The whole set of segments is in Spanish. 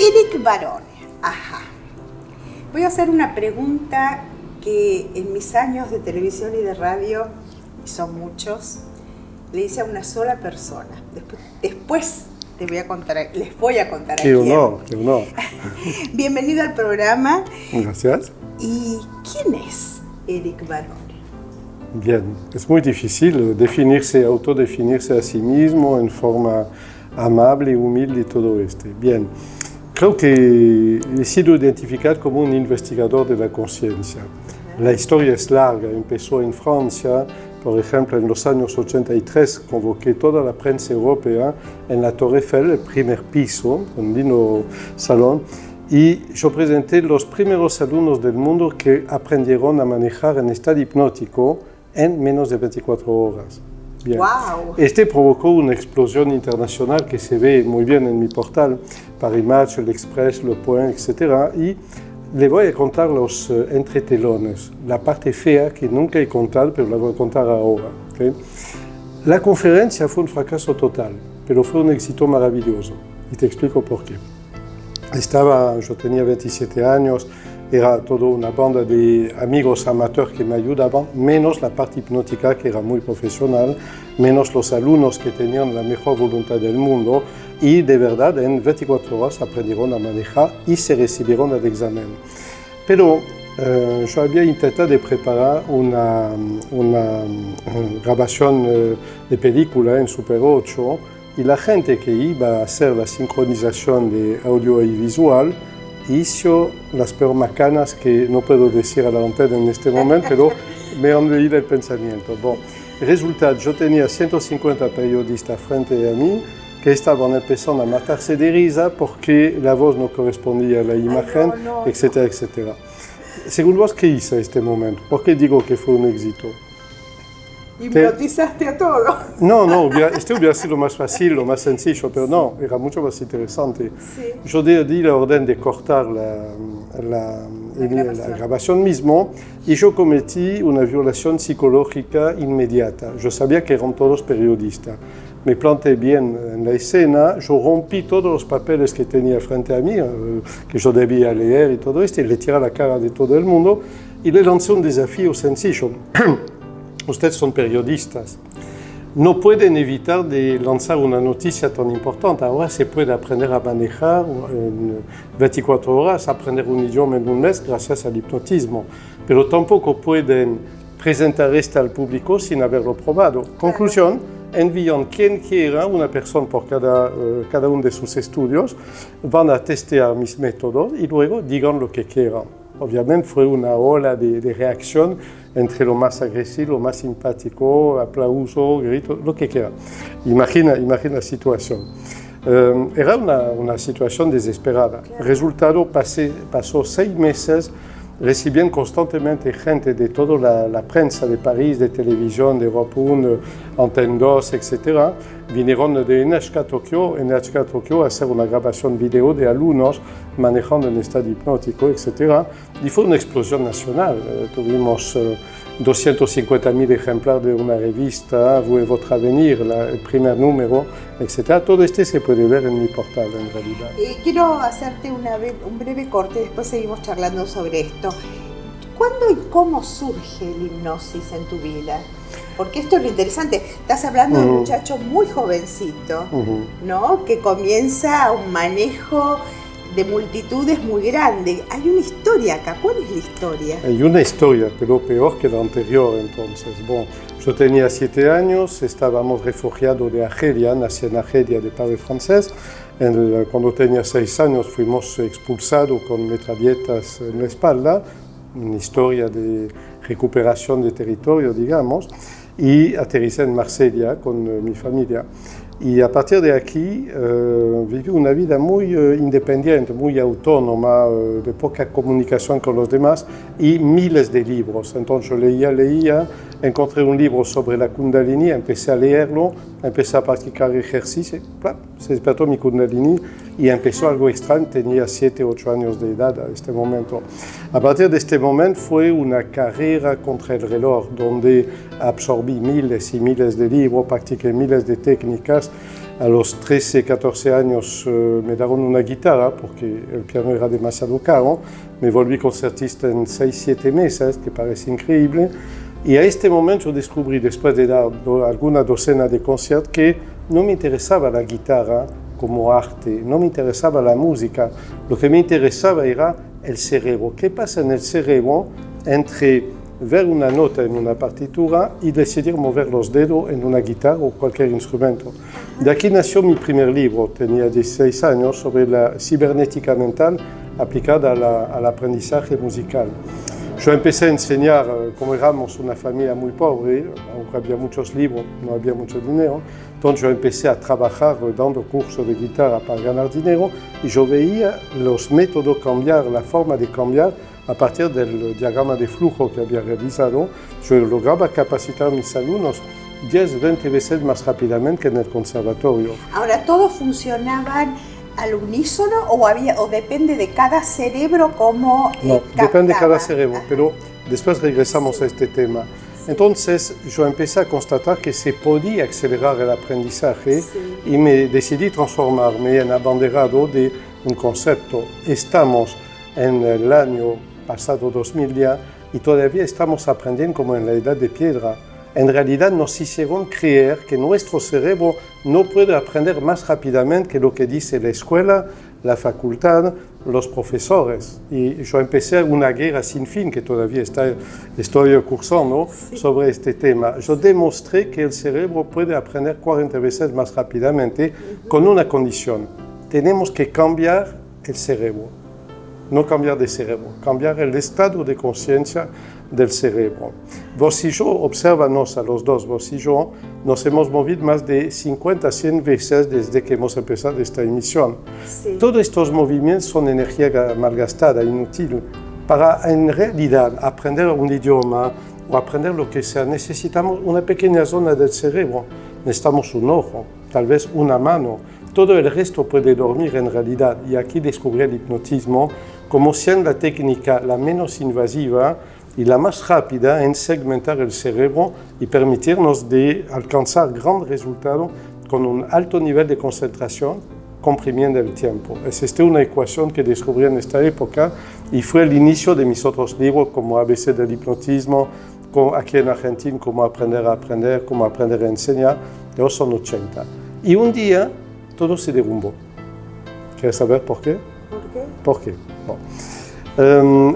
Éric Barone, ajá. Voy a hacer una pregunta que en mis años de televisión y de radio, y son muchos, le hice a una sola persona. Después les voy a contar a quién. Qué honor. Bienvenido al programa. Gracias. ¿Y quién es Éric Barone? Bien, es muy difícil autodefinirse a sí mismo en forma amable, humilde y todo esto. Bien, creo que he sido identificado como un investigador de la conciencia. La historia es larga, empezó en Francia. Por ejemplo, en los años 83 convoqué toda la prensa europea en la Torre Eiffel, el primer piso, un lindo salón, y yo presenté los primeros alumnos del mundo que aprendieron a manejar en estado hipnótico en menos de 24 horas. Bien. Wow. Este provocó una explosión internacional que se ve muy bien en mi portal, Paris Match, l'Express, Le Point, etc. Y le voy a contar los entretelones, la parte fea que nunca he contado, pero la voy a contar ahora. ¿Okay? La conferencia fue un fracaso total, pero fue un éxito maravilloso. Y te explico por qué. Yo tenía 27 años, era toda una banda de amigos amateurs que me ayudaban, menos la parte hipnótica que era muy profesional, menos los alumnos que tenían la mejor voluntad del mundo y de verdad en 24 horas aprendieron a manejar y se recibieron al examen. Pero yo había intentado de preparar una grabación de película en Super 8 y la gente que iba a hacer la sincronización de audio y visual hizo las peor macanas que no puedo decir a la antena en este momento, pero me han leído el pensamiento. Bon, resultado, yo tenía 150 periodistas frente a mí que estaban empezando a matarse de risa porque la voz no correspondía a la imagen, etcétera, etcétera. Según vos, ¿qué hice en este momento? ¿Por qué digo que fue un éxito? Hipnotizaste a todo. No, este hubiera sido más fácil, lo más sencillo, pero no, era mucho más interesante. Sí. Yo di la orden de cortar la grabación mismo y yo cometí una violación psicológica inmediata. Yo sabía que eran todos periodistas. Me planté bien en la escena, yo rompí todos los papeles que tenía frente a mí, que yo debía leer y todo esto, y le tiré la cara de todo el mundo y le lancé un desafío sencillo. Ustedes son periodistas, no pueden evitar de lanzar una noticia tan importante. Ahora se puede aprender a manejar en 24 horas, aprender un idioma en un mes gracias al hipnotismo, pero tampoco pueden presentar esto al público sin haberlo probado. Conclusión, envían quien quiera, una persona por cada uno de sus estudios, van a testear mis métodos y luego digan lo que quieran. Obviamente fue una ola de reacción entre lo más agresivo, lo más simpático, aplauso, grito, lo que quiera. Imagina la situación. Era una situación desesperada. Resultado, pasó 6 meses recibiendo constantemente gente de toda la prensa de París, de televisión, de Europe 1, Antenne 2, etc. Vinieron de NHK Tokyo a hacer una grabación video de alumnos manejando en estado hipnótico, etc. Y fue una explosión nacional. Tuvimos 250.000 ejemplares de una revista, Vous votre avenir, el primer número, etc. Todo esto se puede ver en mi portal, en realidad. Quiero hacerte un breve corte, después seguimos charlando sobre esto. ¿Cuándo y cómo surge la hipnosis en tu vida? Porque esto es lo interesante. Estás hablando de un muchacho muy jovencito, ¿no? Que comienza un manejo de multitudes muy grande. Hay una historia acá. ¿Cuál es la historia? Hay una historia, pero peor que la anterior entonces. Bueno, yo tenía 7 años, estábamos refugiados de Argelia, nací en Argelia de padre francés. Cuando tenía 6 años fuimos expulsados con metralletas en la espalda, una historia de recuperación de territorio, digamos, y aterricé en Marsella con mi familia. Y a partir de aquí viví una vida muy independiente, muy autónoma, de poca comunicación con los demás y miles de libros. Entonces yo leía, encontré un libro sobre la Kundalini, empecé a leerlo, empecé a practicar ejercicio, se despertó mi Kundalini y empezó algo extraño, tenía 7, 8 años de edad a este momento. A partir de este momento fue una carrera contra el reloj, donde absorbí miles y miles de libros, practiqué miles de técnicas, A los 13, 14 años me dieron una guitarra porque el piano era demasiado caro. Me volví concertista en 6, 7 meses, que parece increíble. Y a este momento yo descubrí, después de dar alguna docena de conciertos, que no me interesaba la guitarra como arte, no me interesaba la música. Lo que me interesaba era el cerebro. ¿Qué pasa en el cerebro entre ver una nota en una partitura y decidir mover los dedos en una guitarra o cualquier instrumento? De aquí nació mi primer libro, tenía 16 años, sobre la cibernética mental aplicada al aprendizaje musical. Yo empecé a enseñar, como éramos una familia muy pobre, aunque había muchos libros, no había mucho dinero, entonces yo empecé a trabajar dando cursos de guitarra para ganar dinero y yo veía los métodos cambiar, la forma de cambiar a partir del diagrama de flujo que había realizado. Yo lograba capacitar a mis alumnos 10, 20 veces más rápidamente que en el conservatorio. Ahora, ¿todos funcionaban al unísono o depende de cada cerebro cómo No, depende de cada cerebro, pero después regresamos a este tema. Entonces yo empecé a constatar que se podía acelerar el aprendizaje y me decidí transformarme en abanderado de un concepto. Estamos en el año pasado 2010 y todavía estamos aprendiendo como en la edad de piedra. En realidad nos hicieron creer que nuestro cerebro no puede aprender más rápidamente que lo que dice la escuela, la facultad, los profesores. Y yo empecé una guerra sin fin que todavía estoy cursando sobre este tema. Yo demostré que el cerebro puede aprender 40 veces más rápidamente con una condición. Tenemos que cambiar el cerebro. No cambiar de cerebro, cambiar el estado de conciencia del cerebro. Vos y yo, obsérvanos a los dos, vos y yo, nos hemos movido más de 50, 100 veces desde que hemos empezado esta emisión. Sí. Todos estos movimientos son energía malgastada, inútil. Para en realidad aprender un idioma o aprender lo que sea, necesitamos una pequeña zona del cerebro. Necesitamos un ojo, tal vez una mano. Todo el resto puede dormir en realidad. Y aquí descubrí el hipnotismo como siendo la técnica la menos invasiva y la más rápida en segmentar el cerebro y permitirnos de alcanzar grandes resultados con un alto nivel de concentración, comprimiendo el tiempo. Es una ecuación que descubrí en esta época y fue el inicio de mis otros libros como ABC del hipnotismo, aquí en Argentina, cómo aprender a aprender, cómo aprender a enseñar, de los años 80. Y un día todo se derrumbó. ¿Quieres saber por qué? ¿Por qué? ¿Por qué? Bon.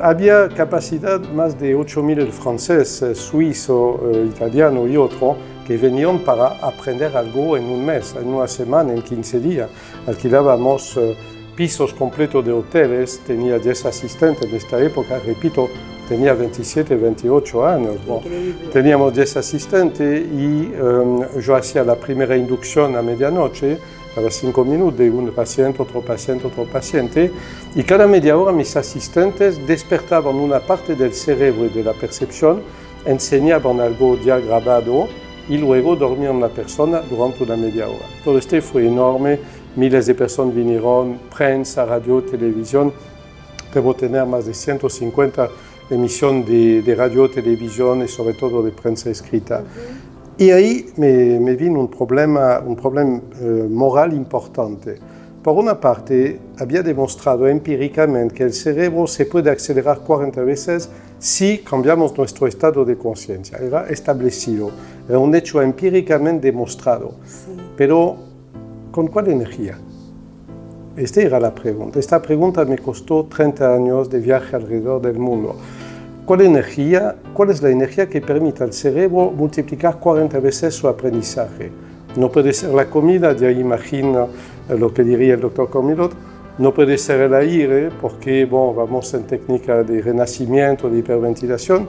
Había capacidad más de 8.000 franceses, suizos, italianos y otros que venían para aprender algo en un mes, en una semana, en 15 días. Alquilábamos pisos completos de hoteles, tenía 10 asistentes en esta época, repito, tenía 27, 28 años. Bon. Teníamos 10 asistentes y yo hacía la primera inducción a medianoche, cada 5 minutos de un paciente, otro paciente, otro paciente, y cada media hora mis asistentes despertaban una parte del cerebro y de la percepción, enseñaban algo ya grabado y luego dormían la persona durante una media hora. Todo esto fue enorme, miles de personas vinieron, prensa, radio, televisión, debo tener más de 150 emisiones de radio, televisión y sobre todo de prensa escrita. Y ahí me vino un problema moral importante. Por una parte, había demostrado empíricamente que el cerebro se puede acelerar 40 veces si cambiamos nuestro estado de conciencia. Era establecido, era un hecho empíricamente demostrado. Sí. Pero, ¿con cuál energía? Esta era la pregunta. Esta pregunta me costó 30 años de viaje alrededor del mundo. ¿Cuál es la energía que permite al cerebro multiplicar 40 veces su aprendizaje? No puede ser la comida, de ahí imagino lo que diría el doctor Comilot. No puede ser el aire, porque vamos en técnica de renacimiento, de hiperventilación.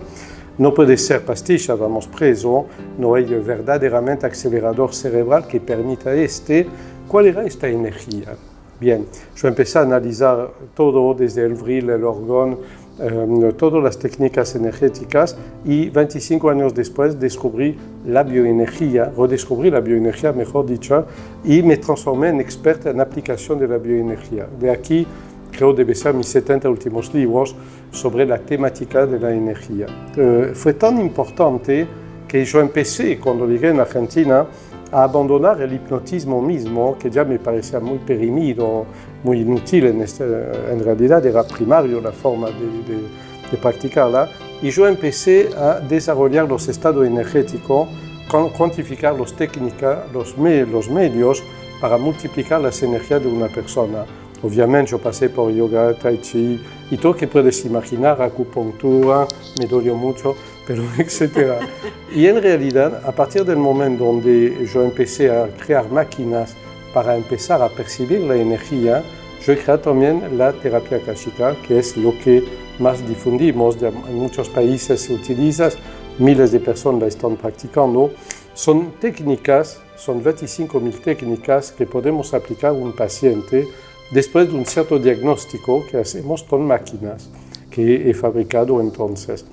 No puede ser pastillas, vamos preso. No hay verdaderamente acelerador cerebral que permita ¿Cuál era esta energía? Bien, yo empecé a analizar todo, desde el vril, el orgón, todas las técnicas energéticas y 25 años después redescubrí la bioenergía, mejor dicho, y me transformé en experta en aplicación de la bioenergía. De aquí creo debe ser mis 70 últimos libros sobre la temática de la energía. Fue tan importante que yo empecé, cuando llegué en Argentina, a abandonar el hipnotismo mismo, que ya me parecía muy perimido, muy inútil, en realidad era primario la forma de practicarla, y yo empecé a desarrollar los estados energéticos, cuantificar las técnicas, los medios para multiplicar las energías de una persona. Obviamente yo pasé por yoga, tai chi y todo lo que puedes imaginar, acupuntura, me dolió mucho, pero etc. Y en realidad, a partir del momento donde yo empecé a crear máquinas para empezar a percibir la energía, yo he creado también la terapia akáshica, que es lo que más difundimos. En muchos países se utiliza, miles de personas la están practicando. Son técnicas, son 25.000 técnicas que podemos aplicar a un paciente después de un cierto diagnóstico que hacemos con máquinas que he fabricado entonces.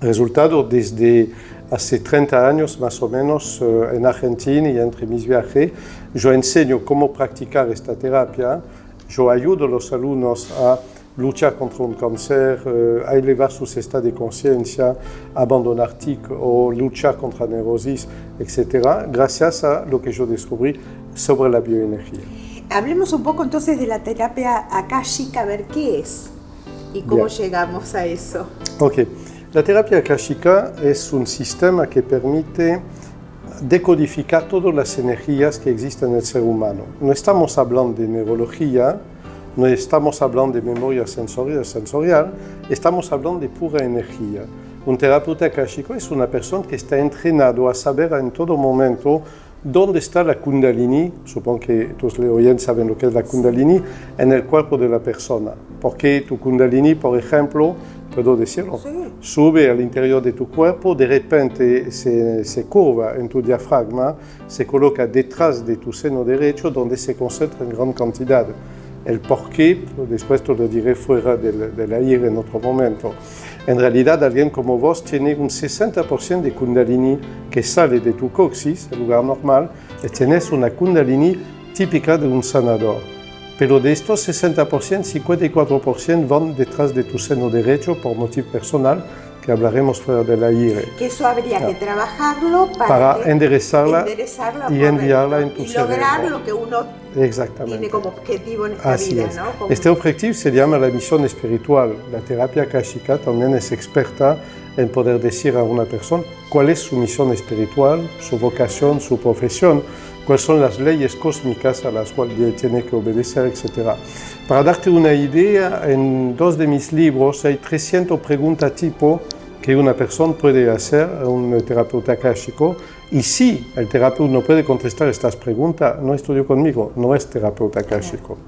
Resultado, desde hace 30 años más o menos en Argentina y entre mis viajes, yo enseño cómo practicar esta terapia, yo ayudo a los alumnos a luchar contra un cáncer, a elevar sus estados de conciencia, abandonar TIC o luchar contra neurosis, etc., gracias a lo que yo descubrí sobre la bioenergía. Hablemos un poco entonces de la terapia akáshica, a ver qué es y cómo llegamos a eso. Ok, la terapia akáshica es un sistema que permite decodificar todas las energías que existen en el ser humano. No estamos hablando de neurología, no estamos hablando de memoria sensorial, estamos hablando de pura energía. Un terapeuta akáshico es una persona que está entrenado a saber en todo momento dónde está la kundalini, supongo que todos los oyentes saben lo que es la kundalini, en el cuerpo de la persona. Porque tu kundalini, por ejemplo, puedo decirlo, sube al interior de tu cuerpo, de repente se curva en tu diafragma, se coloca detrás de tu seno derecho, donde se concentra en gran cantidad. El por qué, después te lo diré fuera del aire en otro momento. En realidad, alguien como vos tiene un 60% de kundalini que sale de tu coxis, el lugar normal, y tienes una kundalini típica de un sanador. Pero de estos 60%, 54% van detrás de tu seno derecho por motivo personal, que hablaremos fuera del aire. Que eso habría que trabajarlo para enderezarla y enviarla en tu cerebro. Y lograr lo que uno tiene como objetivo en esta vida, ¿no? Como... Este objetivo se llama la misión espiritual. La terapia akáshica también es experta en poder decir a una persona cuál es su misión espiritual, su vocación, su profesión, cuáles son las leyes cósmicas a las cuales tiene que obedecer, etc. Para darte una idea, en 2 de mis libros hay 300 preguntas tipo que una persona puede hacer a un terapeuta akáshico, y si el terapeuta no puede contestar estas preguntas, no estudió conmigo, no es terapeuta akáshico.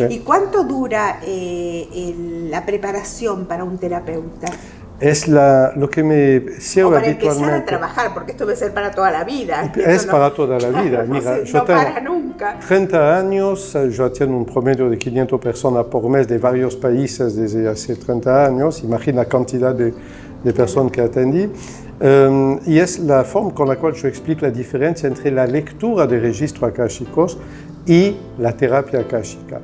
¿Y cuánto dura la preparación para un terapeuta? Es lo que me sirve habitualmente. Para empezar a trabajar, porque esto debe ser para toda la vida. Es para toda la vida. Mira, yo no para nunca. 30 años, yo atiendo un promedio de 500 personas por mes de varios países desde hace 30 años. Imagina la cantidad de personas que atendí. Y es la forma con la cual yo explico la diferencia entre la lectura de registros akáshicos y la terapia akáshica.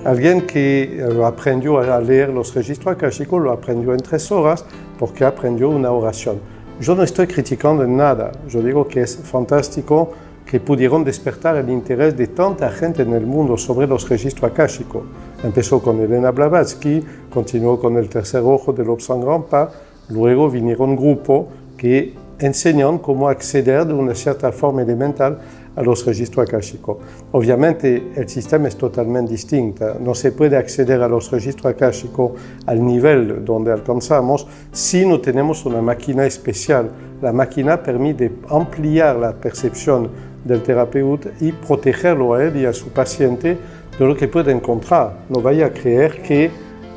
Alguien que aprendió a leer los registros akáshicos lo aprendió en 3 horas porque aprendió una oración. Yo no estoy criticando en nada, yo digo que es fantástico que pudieron despertar el interés de tanta gente en el mundo sobre los registros akáshicos. Empezó con Elena Blavatsky, continuó con el Tercer Ojo de Lobsang Rampa, luego vinieron grupos que enseñan cómo acceder de una cierta forma elemental a los registros akáshicos. Obviamente el sistema es totalmente distinto, no se puede acceder a los registros akáshicos al nivel donde alcanzamos si no tenemos una máquina especial. La máquina permite ampliar la percepción del terapeuta y protegerlo a él y a su paciente de lo que puede encontrar. No vaya a creer que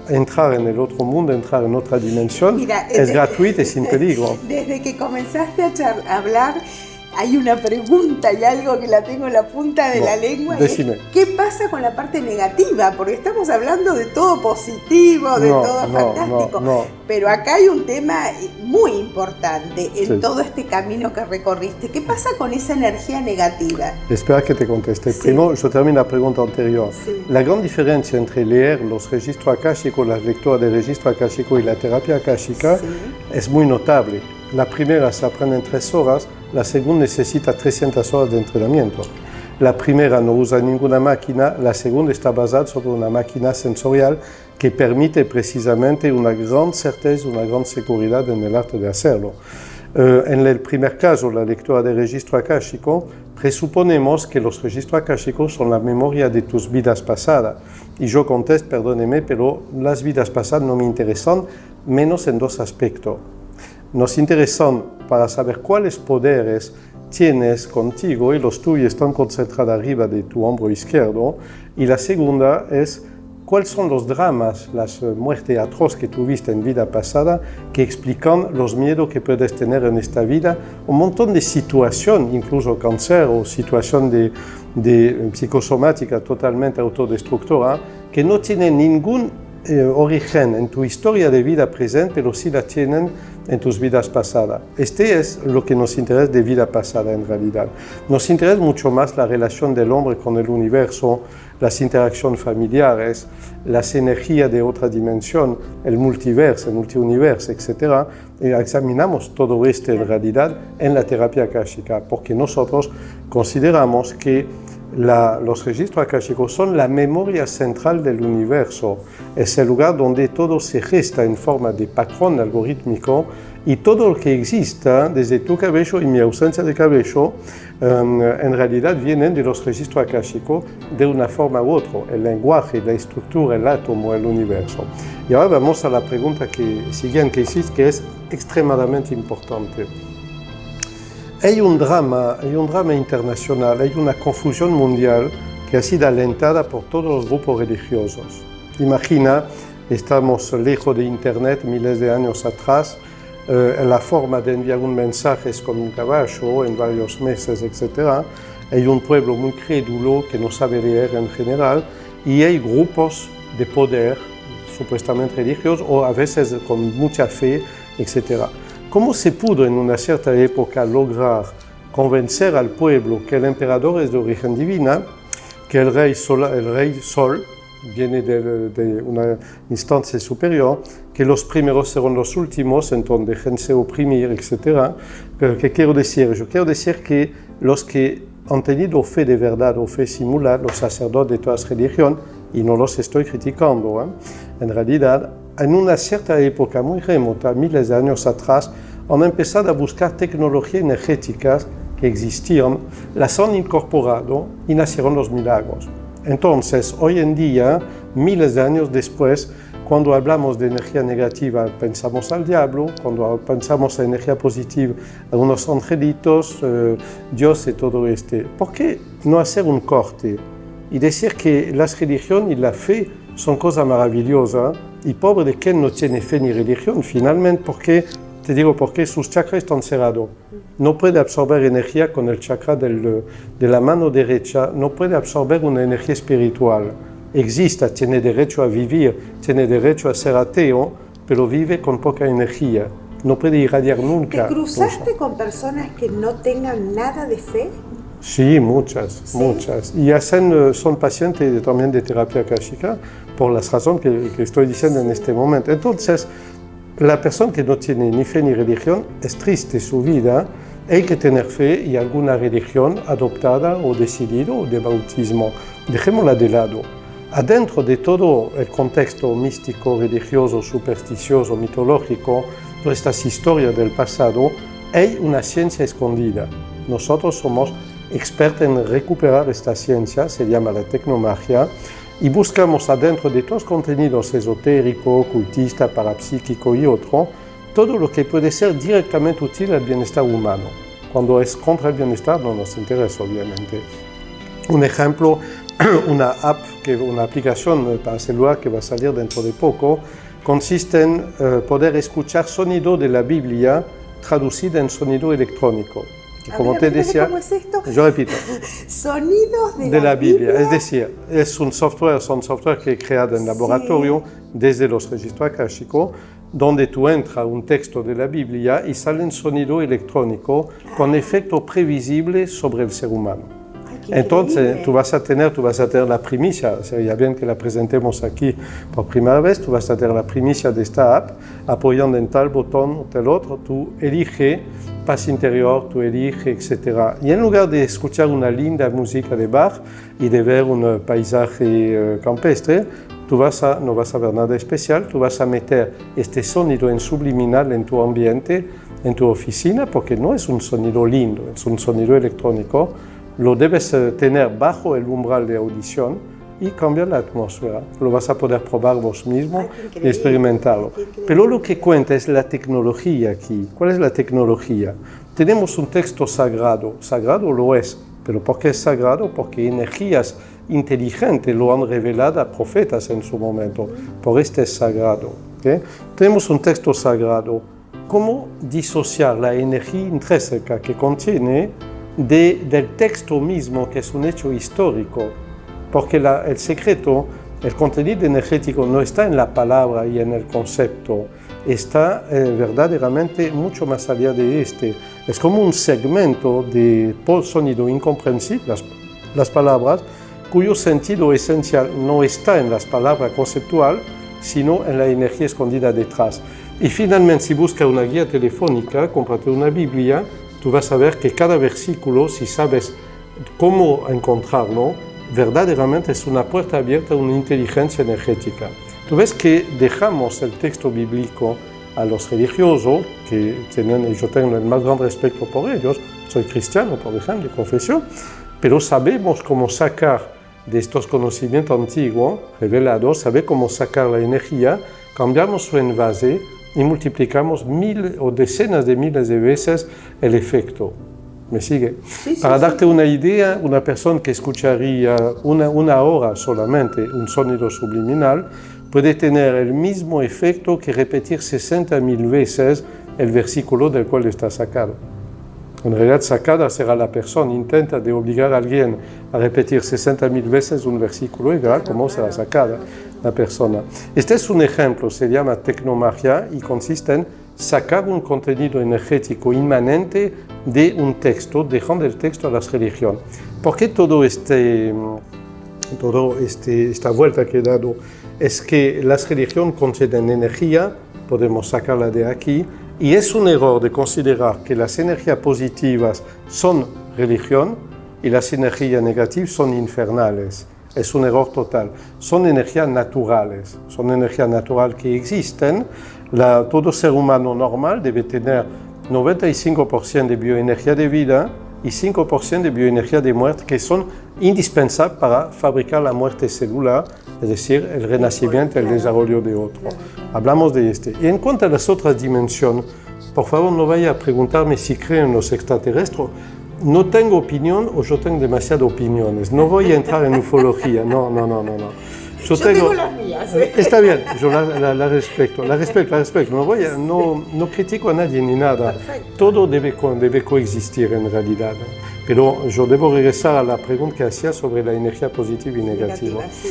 entrar en el otro mundo, entrar en otra dimensión, es gratuito y sin peligro. Desde que comenzaste a hablar, hay una pregunta y algo que la tengo en la punta de la lengua. Decime. ¿Qué pasa con la parte negativa? Porque estamos hablando de todo positivo, de todo fantástico. Pero acá hay un tema muy importante en todo este camino que recorriste. ¿Qué pasa con esa energía negativa? Espera que te conteste. Primero, yo termino la pregunta anterior. La gran diferencia entre leer los registros akáshicos, las lecturas de registro akáshico y la terapia akáshica es muy notable. La primera se aprende en 3 horas, la segunda necesita 300 horas de entrenamiento. La primera no usa ninguna máquina, la segunda está basada sobre una máquina sensorial que permite precisamente una gran certeza, una gran seguridad en el arte de hacerlo. En el primer caso, la lectura del registro akáshico, presuponemos que los registros akáshicos son la memoria de tus vidas pasadas. Y yo contesto, perdóneme, pero las vidas pasadas no me interesan, menos en dos aspectos. Nos interesan para saber cuáles poderes tienes contigo y los tuyos están concentrados arriba de tu hombro izquierdo. Y la segunda es cuáles son los dramas, las muertes atroces que tuviste en vida pasada que explican los miedos que puedes tener en esta vida, un montón de situaciones, incluso cáncer o situación de psicosomática totalmente autodestructora, que no tienen ningún origen en tu historia de vida presente, pero sí la tienen en tus vidas pasadas. Este es lo que nos interesa de vida pasada en realidad. Nos interesa mucho más la relación del hombre con el universo, las interacciones familiares, las energías de otra dimensión, el multiverso, el multiuniverso, etc. Y examinamos todo esto en realidad en la terapia akáshica, porque nosotros consideramos que los registros akáshicos son la memoria central del universo. Es el lugar donde todo se gesta en forma de patrón algorítmico y todo lo que exista, desde tu cabello y mi ausencia de cabello, en realidad vienen de los registros akáshicos de una forma u otra, el lenguaje, la estructura, el átomo, el universo. Y ahora vamos a la pregunta siguiente que hiciste, que es extremadamente importante. Hay un drama internacional, hay una confusión mundial que ha sido alentada por todos los grupos religiosos. Imagina, estamos lejos de Internet miles de años atrás, la forma de enviar un mensaje es con un caballo en varios meses, etc. Hay un pueblo muy crédulo que no sabe leer en general y hay grupos de poder supuestamente religiosos o a veces con mucha fe, etc. ¿Cómo se pudo en una cierta época lograr convencer al pueblo que el emperador es de origen divina, que el rey Sol viene de una instancia superior, que los primeros serán los últimos, entonces déjense oprimir, etc. Pero ¿qué quiero decir? Yo quiero decir que los que han tenido fe de verdad o fe simulada, los sacerdotes de todas las religiones, y no los estoy criticando, en realidad, en una cierta época muy remota, miles de años atrás, han empezado a buscar tecnologías energéticas que existían, las han incorporado y nacieron los milagros. Entonces, hoy en día, miles de años después, cuando hablamos de energía negativa, pensamos al diablo, cuando pensamos en energía positiva, a unos angelitos, Dios y todo esto. ¿Por qué no hacer un corte y decir que las religiones y la fe son cosas maravillosas y pobre de quien no tiene fe ni religión, finalmente, porque sus chakras están cerrados. No puede absorber energía con el chakra de la mano derecha, no puede absorber una energía espiritual. Existe, tiene derecho a vivir, tiene derecho a ser ateo, pero vive con poca energía. No puede irradiar nunca. ¿Te cruzaste con personas que no tengan nada de fe? Sí, muchas. Y son pacientes también de terapia akáshica, por las razones que estoy diciendo en este momento. Entonces, la persona que no tiene ni fe ni religión es triste su vida, hay que tener fe y alguna religión adoptada o decidida o de bautismo. Dejémosla de lado. Adentro de todo el contexto místico, religioso, supersticioso, mitológico, todas estas historias del pasado, hay una ciencia escondida. Nosotros somos expertos en recuperar esta ciencia, se llama la tecnomagia, y buscamos adentro de todos los contenidos esotérico, ocultista, parapsíquico y otro, todo lo que puede ser directamente útil al bienestar humano. Cuando es contra el bienestar no nos interesa, obviamente. Un ejemplo, una aplicación para celular que va a salir dentro de poco, consiste en poder escuchar sonido de la Biblia traducida en sonido electrónico. Como te decía, ¿cómo es esto? Yo repito, sonidos de la Biblia. Es decir, es un software que he creado en laboratorio desde los registros akáshicos, donde tú entras un texto de la Biblia y sale un sonido electrónico con efecto previsible sobre el ser humano. Entonces tú vas a tener la primicia, sería bien que la presentemos aquí por primera vez, tú vas a tener la primicia de esta app, apoyando en tal botón o tal otro, tú eliges paz interior, tú eliges, etc. Y en lugar de escuchar una linda música de Bach y de ver un paisaje campestre, no vas a ver nada especial, tú vas a meter este sonido en subliminal en tu ambiente, en tu oficina, porque no es un sonido lindo, es un sonido electrónico, lo debes tener bajo el umbral de audición y cambiar la atmósfera. Lo vas a poder probar vos mismo y experimentarlo. Pero lo que cuenta es la tecnología aquí. ¿Cuál es la tecnología? Tenemos un texto sagrado. Sagrado lo es, pero ¿por qué es sagrado? Porque energías inteligentes lo han revelado a profetas en su momento. Por este es sagrado. ¿Okay? Tenemos un texto sagrado. ¿Cómo disociar la energía intrínseca que contiene del texto mismo, que es un hecho histórico? Porque el secreto, el contenido energético no está en la palabra y en el concepto, está verdaderamente mucho más allá de este. Es como un segmento de sonido incomprensible, las palabras, cuyo sentido esencial no está en las palabras conceptuales, sino en la energía escondida detrás. Y finalmente, si buscas una guía telefónica, cómprate una Biblia, tú vas a ver que cada versículo, si sabes cómo encontrarlo, verdaderamente es una puerta abierta a una inteligencia energética. Tú ves que dejamos el texto bíblico a los religiosos, que yo tengo el más gran respeto por ellos, soy cristiano, por ejemplo, de confesión, pero sabemos cómo sacar de estos conocimientos antiguos, revelados, saber cómo sacar la energía, cambiamos su envase y multiplicamos mil o decenas de miles de veces el efecto. ¿Me sigue? Sí, Para darte una idea, una persona que escucharía una hora solamente un sonido subliminal puede tener el mismo efecto que repetir 60.000 veces el versículo del cual está sacado. En realidad, sacada será la persona, intenta de obligar a alguien a repetir 60.000 veces un versículo y verá cómo será sacada la persona. Este es un ejemplo, se llama tecnomagia y consiste en sacar un contenido energético inmanente de un texto, dejando el texto a las religiones. ¿Por qué esta vuelta que he dado? Es que las religiones contienen energía, podemos sacarla de aquí, y es un error de considerar que las energías positivas son religión y las energías negativas son infernales. Es un error total. Son energías naturales que existen. Todo ser humano normal debe tener 95% de bioenergía de vida y 5% de bioenergía de muerte, que son indispensables para fabricar la muerte celular, es decir, el renacimiento, el desarrollo de otro. Hablamos de este. Y en cuanto a las otras dimensiones, por favor no vaya a preguntarme si creo en los extraterrestres. No tengo opinión o yo tengo demasiadas opiniones. No voy a entrar en ufología, no. Yo tengo las mías. Está bien, yo la respeto. No critico a nadie ni nada. Perfecto. Todo debe coexistir en realidad. Pero yo debo regresar a la pregunta que hacía sobre la energía positiva y negativa. Sí.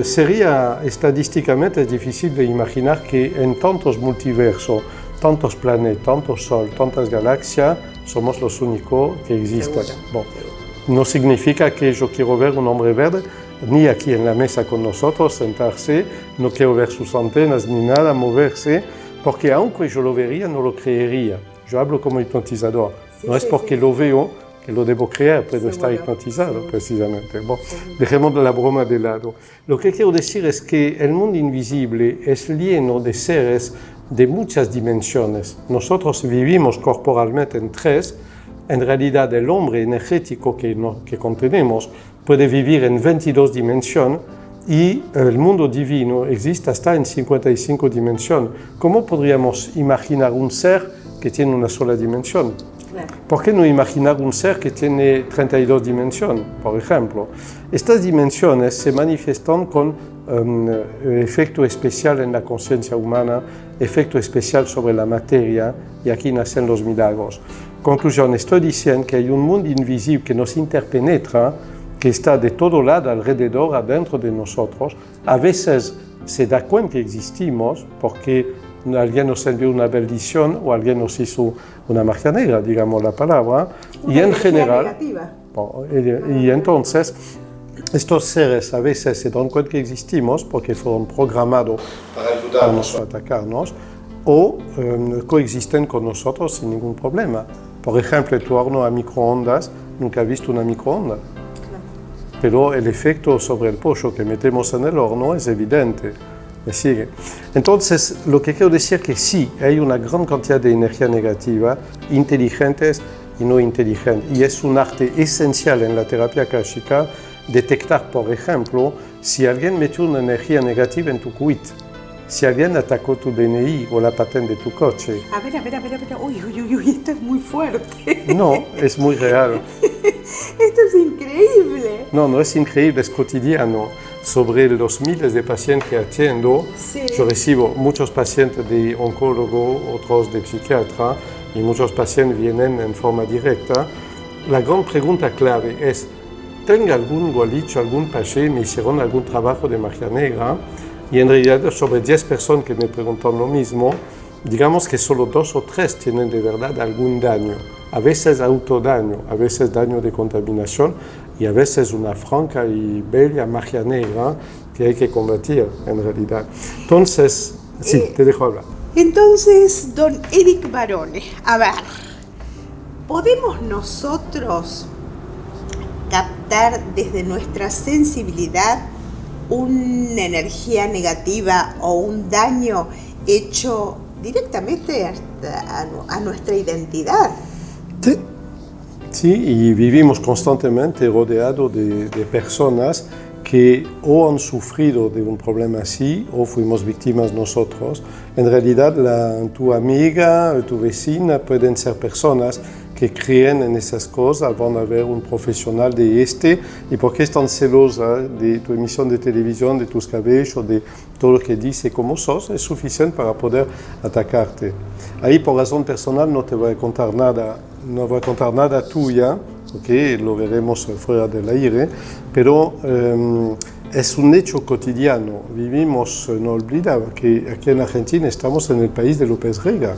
Sería estadísticamente difícil de imaginar que en tantos multiversos, tantos planetas, tantos soles, tantas galaxias, somos los únicos que existen. Bon, no significa que yo quiero ver un hombre verde, ni aquí en la mesa con nosotros, sentarse, no quiero ver sus antenas ni nada moverse, porque aunque yo lo vería, no lo creería. Yo hablo como hipnotizador, no es porque lo veo que lo debo creer, puedo estar hipnotizado precisamente. Bon, dejemos la broma de lado. Lo que quiero decir es que el mundo invisible es lleno de seres de muchas dimensiones. Nosotros vivimos corporalmente en 3, en realidad el hombre energético que contenemos puede vivir en 22 dimensiones y el mundo divino existe hasta en 55 dimensiones. ¿Cómo podríamos imaginar un ser que tiene una sola dimensión? Claro. ¿Por qué no imaginar un ser que tiene 32 dimensiones, por ejemplo? Estas dimensiones se manifiestan con efecto especial en la conciencia humana, efecto especial sobre la materia, y aquí nacen los milagros. Conclusión, estoy diciendo que hay un mundo invisible que nos interpenetra, que está de todo lado, alrededor, adentro de nosotros. A veces se da cuenta que existimos porque alguien nos envió una bendición o alguien nos hizo una magia negra, digamos la palabra. Una y en general, negativa. Y entonces, estos seres a veces se dan cuenta que existimos porque fueron programados para ayudarnos o atacarnos, o coexisten con nosotros sin ningún problema. Por ejemplo, tu horno a microondas, nunca has visto una microonda, pero el efecto sobre el pollo que metemos en el horno es evidente. ¿Me sigue? Entonces, lo que quiero decir es que sí, hay una gran cantidad de energía negativa, inteligentes y no inteligentes, y es un arte esencial en la terapia akáshica detectar, por ejemplo, si alguien metió una energía negativa en tu quit, si alguien atacó tu DNI o la patente de tu coche. A ver, uy, esto es muy fuerte. No, es muy real. Esto es increíble. No es increíble, es cotidiano. Sobre los miles de pacientes que atiendo, sí. Yo recibo muchos pacientes de oncólogo, otros de psiquiatra, y muchos pacientes vienen en forma directa. La gran pregunta clave es, ¿tengo algún gualicho, algún paché, me hicieron algún trabajo de magia negra? Y en realidad, sobre 10 personas que me preguntan lo mismo, digamos que solo 2 o 3 tienen de verdad algún daño. A veces autodaño, a veces daño de contaminación y a veces una franca y bella magia negra que hay que combatir en realidad. Entonces, sí, te dejo hablar. Entonces, don Eric Barone, a ver, ¿podemos nosotros captar desde nuestra sensibilidad una energía negativa o un daño hecho directamente a nuestra identidad? Sí, y vivimos constantemente rodeados de personas que o han sufrido de un problema así o fuimos víctimas nosotros. En realidad, tu amiga, tu vecina pueden ser personas que creen en esas cosas, van a ver un profesional de y porque están celosas de tu emisión de televisión, de tus cabellos, de todo lo que dice cómo sos, es suficiente para poder atacarte. Ahí, por razón personal, no te voy a contar nada, no voy a contar nada tuya, okay, lo veremos fuera del aire, pero es un hecho cotidiano. Vivimos, no olvidar que aquí en Argentina estamos en el país de López Rega.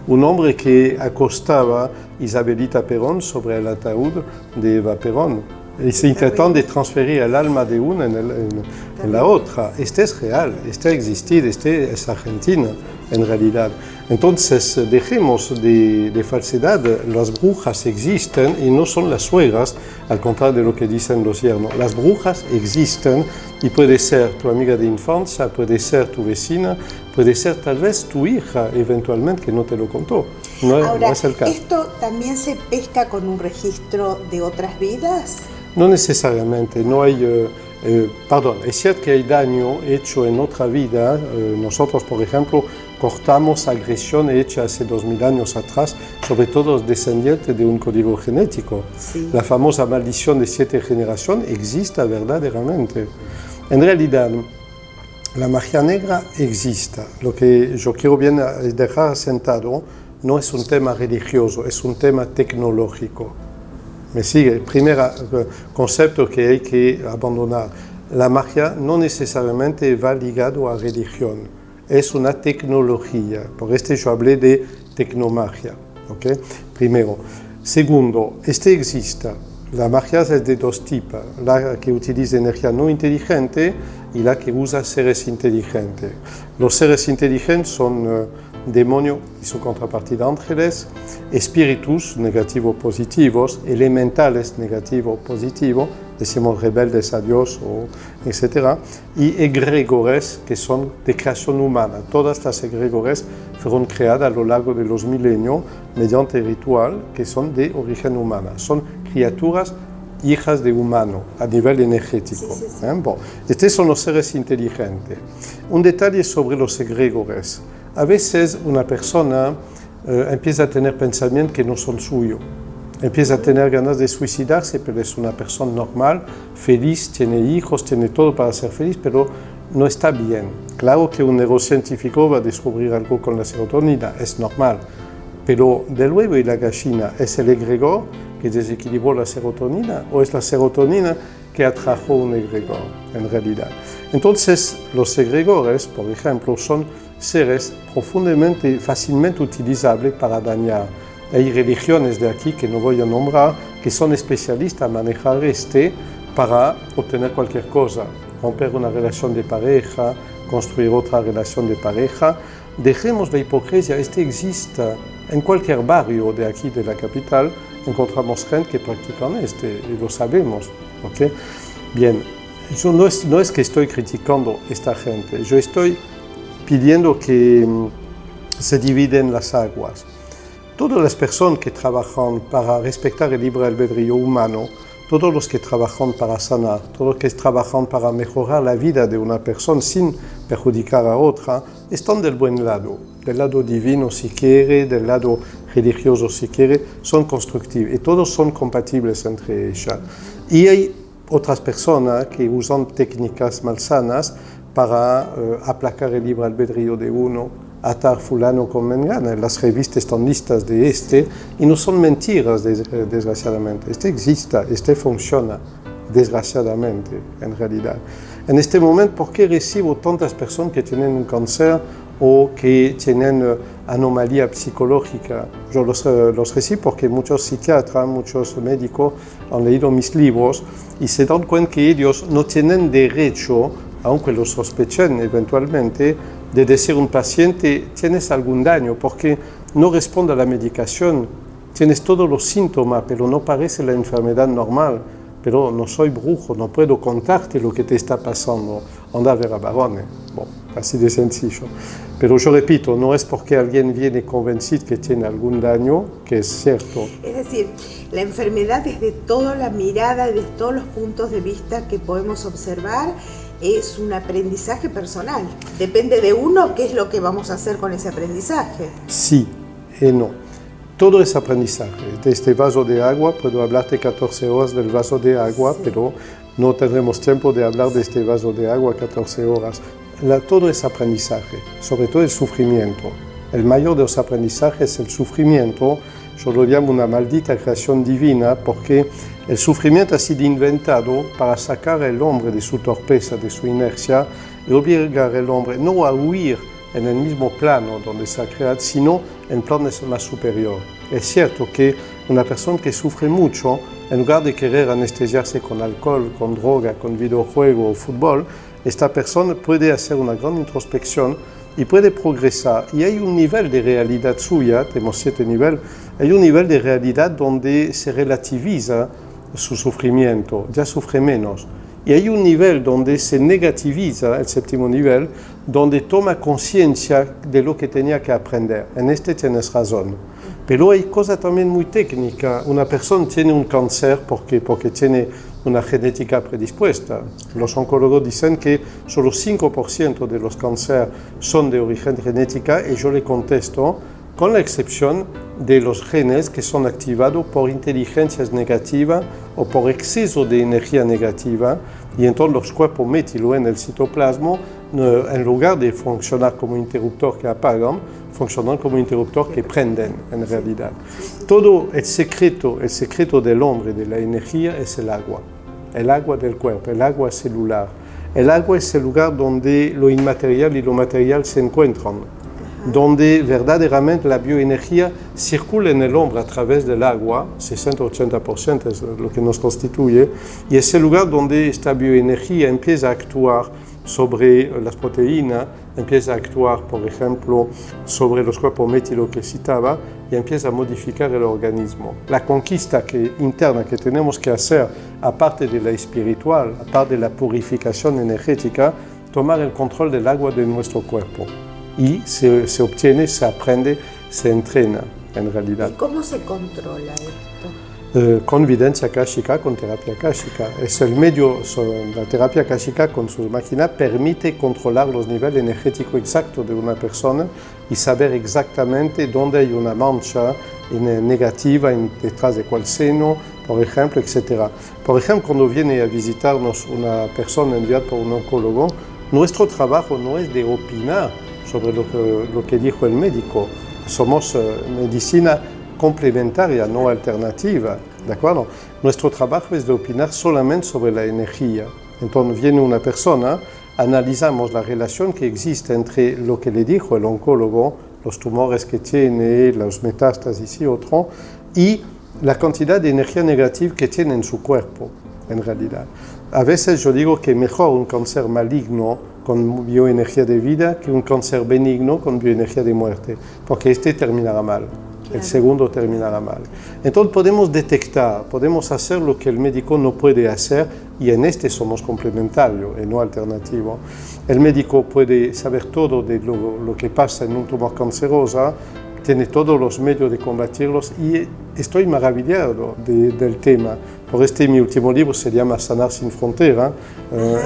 Un hombre que acostaba Isabelita Perón sobre el ataúd de Eva Perón, intentando de transferir el alma de una en la otra. Este es real, este ha existido, este es Argentina en realidad. Entonces, dejemos de falsedad, las brujas existen y no son las suegras, al contrario de lo que dicen los yernos. Las brujas existen y puede ser tu amiga de infancia, puede ser tu vecina, puede ser tal vez tu hija eventualmente que no te lo contó. Ahora, no es el caso. ¿esto también se pesca con un registro de otras vidas? No necesariamente, no hay... perdón, es cierto que hay daño hecho en otra vida. Nosotros, por ejemplo, cortamos agresión hecha hace 2000 años atrás, sobre todo los descendientes de un código genético. Sí. La famosa maldición de 7 generaciones existe verdaderamente. En realidad, la magia negra existe. Lo que yo quiero bien dejar asentado no es un tema religioso, es un tema tecnológico. ¿Me sigue? Primer concepto que hay que abandonar. La magia no necesariamente va ligado a religión, es una tecnología. Por esto yo hablé de tecnomagia. ¿Okay? Primero. Segundo, existe. La magia es de 2 tipos, la que utiliza energía no inteligente y la que usa seres inteligentes. Los seres inteligentes son demonios y su contrapartida ángeles, espíritus negativos positivos, elementales negativos positivos, decimos rebeldes a Dios, etc. Y egregores que son de creación humana. Todas las egregores fueron creadas a lo largo de los milenios mediante ritual que son de origen humano. Son criaturas hijas de humano a nivel energético. Sí. Bon, estos son los seres inteligentes. Un detalle sobre los egregores. A veces una persona empieza a tener pensamientos que no son suyos. Empieza a tener ganas de suicidarse, pero es una persona normal, feliz, tiene hijos, tiene todo para ser feliz, pero no está bien. Claro que un neurocientífico va a descubrir algo con la serotonina, es normal. Pero del huevo y la gallina, ¿es el egregor que desequilibró la serotonina o es la serotonina que atrajo un egregor en realidad? Entonces, los egregores, por ejemplo, son seres profundamente, fácilmente utilizables para dañar. Hay religiones de aquí que no voy a nombrar que son especialistas en manejar para obtener cualquier cosa, romper una relación de pareja, construir otra relación de pareja. Dejemos la hipocresía, existe en cualquier barrio de aquí de la capital, encontramos gente que practica y lo sabemos. ¿Okay? Bien, yo no es que estoy criticando a esta gente, yo estoy pidiendo que se dividen las aguas. Todas las personas que trabajan para respetar el libre albedrío humano, todos los que trabajan para sanar, todos los que trabajan para mejorar la vida de una persona sin perjudicar a otra, están del buen lado, del lado divino si quiere, del lado religioso si quiere, son constructivos y todos son compatibles entre ellas. Y hay otras personas que usan técnicas malsanas para aplacar el libre albedrío de uno, atar fulano con mengana. Las revistas están listas de y no son mentiras, desgraciadamente. Existe, funciona, desgraciadamente, en realidad. En este momento, ¿por qué recibo tantas personas que tienen un cáncer o que tienen anomalía psicológica? Yo los recibo porque muchos psiquiatras, muchos médicos han leído mis libros y se dan cuenta que ellos no tienen derecho, aunque lo sospechen eventualmente, de decir a un paciente, tienes algún daño, porque no responde a la medicación, tienes todos los síntomas, pero no parece la enfermedad normal, pero no soy brujo, no puedo contarte lo que te está pasando, anda a ver a varones. Bon, así de sencillo. Pero yo repito, no es porque alguien viene convencido que tiene algún daño, que es cierto. Es decir, la enfermedad desde toda la mirada, desde todos los puntos de vista que podemos observar, es un aprendizaje personal. Depende de uno qué es lo que vamos a hacer con ese aprendizaje. Sí y no. Todo es aprendizaje. De este vaso de agua, puedo hablarte 14 horas del vaso de agua, sí, pero no tendremos tiempo de hablar de este vaso de agua 14 horas. Todo es aprendizaje, sobre todo el sufrimiento. El mayor de los aprendizajes es el sufrimiento. Yo lo llamo una maldita creación divina porque el sufrimiento ha sido inventado para sacar al hombre de su torpeza, de su inercia y obligar al hombre no a huir en el mismo plano donde se ha creado, sino en planes más superiores. Es cierto que una persona que sufre mucho, en lugar de querer anestesiarse con alcohol, con droga, con videojuego o fútbol, esta persona puede hacer una gran introspección y puede progresar. Y hay un nivel de realidad suya, tenemos 7 niveles, hay un nivel de realidad donde se relativiza su sufrimiento, ya sufre menos. Y hay un nivel donde se negativiza, el 7º nivel, donde toma conciencia de lo que tenía que aprender. En tienes razón. Pero hay cosas también muy técnicas. Una persona tiene un cáncer porque tiene una genética predispuesta. Los oncólogos dicen que solo 5% de los cánceres son de origen genética y yo le contesto, con la excepción de los genes que son activados por inteligencias negativas o por exceso de energía negativa, y entonces los cuerpos metilo en el citoplasma, en lugar de funcionar como interruptor que apagan, funcionan como interruptor que prenden en realidad. Todo el secreto del hombre, de la energía, es el agua del cuerpo, el agua celular. El agua es el lugar donde lo inmaterial y lo material se encuentran, donde verdaderamente la bioenergía circula en el hombre a través del agua, 60-80% es lo que nos constituye, y es el lugar donde esta bioenergía empieza a actuar sobre las proteínas, empieza a actuar, por ejemplo, sobre los cuerpos metilo que citaba, y empieza a modificar el organismo. La conquista interna que tenemos que hacer, aparte de la espiritual, aparte de la purificación energética, tomar el control del agua de nuestro cuerpo. Y se obtiene, se aprende, se entrena en realidad. ¿Y cómo se controla esto? Con evidencia akáshica, con terapia akáshica. Es el medio, la terapia akáshica con su máquina permite controlar los niveles energéticos exactos de una persona y saber exactamente dónde hay una mancha negativa detrás de cuál seno, por ejemplo, etc. Por ejemplo, cuando viene a visitarnos una persona enviada por un oncólogo, nuestro trabajo no es de opinar sobre lo que dijo el médico. Somos medicina complementaria, no alternativa, ¿de acuerdo? Nuestro trabajo es de opinar solamente sobre la energía. Entonces viene una persona, analizamos la relación que existe entre lo que le dijo el oncólogo los tumores que tiene, los metástasis y otro, y la cantidad de energía negativa que tiene en su cuerpo, en realidad. A veces yo digo que mejor un cáncer maligno con bioenergía de vida que un cáncer benigno con bioenergía de muerte, porque este terminará mal. El segundo terminará mal. Entonces podemos detectar, podemos hacer lo que el médico no puede hacer y en este somos complementarios y no alternativos. El médico puede saber todo de lo que pasa en un tumor canceroso, tiene todos los medios de combatirlos y estoy maravillado del tema. Por mi último libro se llama Sanar sin frontera,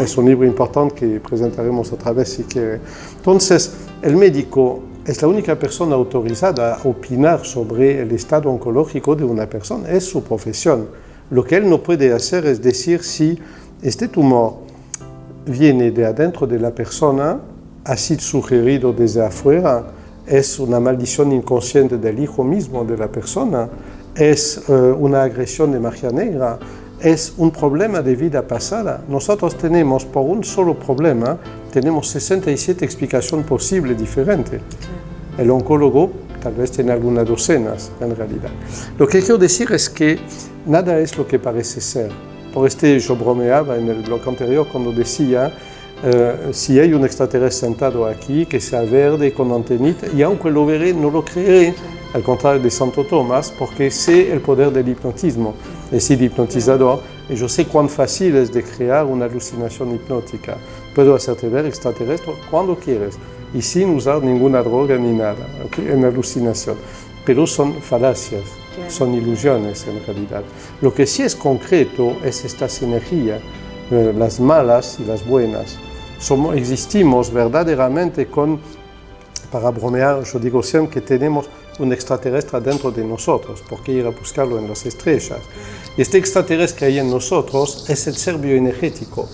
es un libro importante que presentaremos otra vez si quiere. Entonces, el médico es la única persona autorizada a opinar sobre el estado oncológico de una persona, es su profesión. Lo que él no puede hacer es decir si este tumor viene de adentro de la persona, ha sido sugerido desde afuera, es una maldición inconsciente del hijo mismo de la persona, es una agresión de magia negra, es un problema de vida pasada. Nosotros tenemos, por un solo problema, tenemos 67 explicaciones posibles diferentes. El oncólogo tal vez tiene algunas docenas, en realidad. Lo que quiero decir es que nada es lo que parece ser. Por yo bromeaba en el bloque anterior cuando decía si hay un extraterrestre sentado aquí, que sea verde, con antenita, y aunque lo veré, no lo creeré, al contrario de Santo Tomás, porque sé el poder del hipnotismo. He sido hipnotizador y yo sé cuán fácil es de crear una alucinación hipnótica. Puedo hacerte ver extraterrestre cuando quieres y sin usar ninguna droga ni nada, ¿okay? En alucinación. Pero son falacias, son ilusiones en realidad. Lo que sí es concreto es esta sinergia, las malas y las buenas. Existimos verdaderamente para bromear, yo digo siempre que tenemos un extraterrestre dentro de nosotros, ¿por qué ir a buscarlo en las estrellas? Y este extraterrestre que hay en nosotros es el ser bioenergético,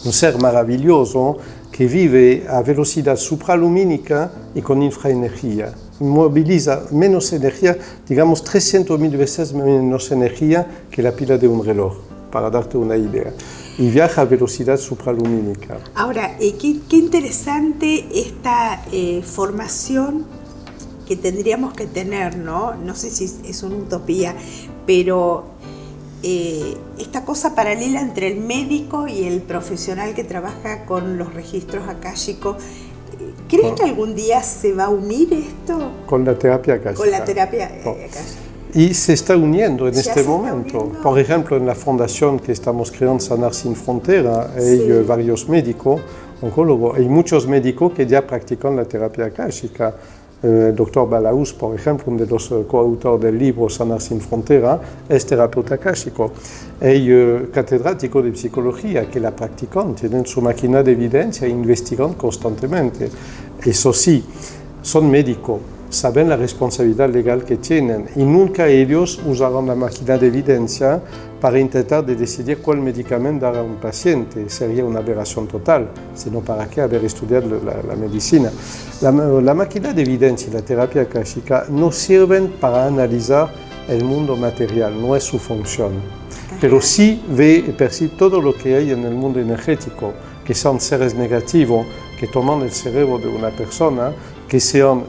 un ser maravilloso que vive a velocidad supralumínica y con infraenergía. Moviliza menos energía, digamos 300.000 veces menos energía que la pila de un reloj, para darte una idea. Y viaja a velocidad supralumínica. Ahora, qué interesante esta formación que tendríamos que tener, ¿no? No sé si es una utopía, pero esta cosa paralela entre el médico y el profesional que trabaja con los registros akáshicos, ¿crees que algún día se va a unir esto? Con la terapia akáshica. Con la terapia akáshica. Y se está uniendo en este momento. Por ejemplo, en la fundación que estamos creando, Sanar sin frontera, hay varios médicos, oncólogos, hay muchos médicos que ya practican la terapia akáshica. El doctor Balaús, por ejemplo, uno de los coautores del libro Sanar sin frontera, es terapeuta akáshico. Hay catedráticos de psicología que la practican, tienen su máquina de evidencia e investigan constantemente. Eso sí, son médicos, saben la responsabilidad legal que tienen y nunca ellos usarán la máquina de evidencia para intentar decidir cuál medicamento dar a un paciente. Sería una aberración total, sino para qué haber estudiado la medicina. La máquina de evidencia y la terapia akáshica no sirven para analizar el mundo material, no es su función. Pero sí ve y percibe todo lo que hay en el mundo energético, que son seres negativos que toman el cerebro de una persona, que sean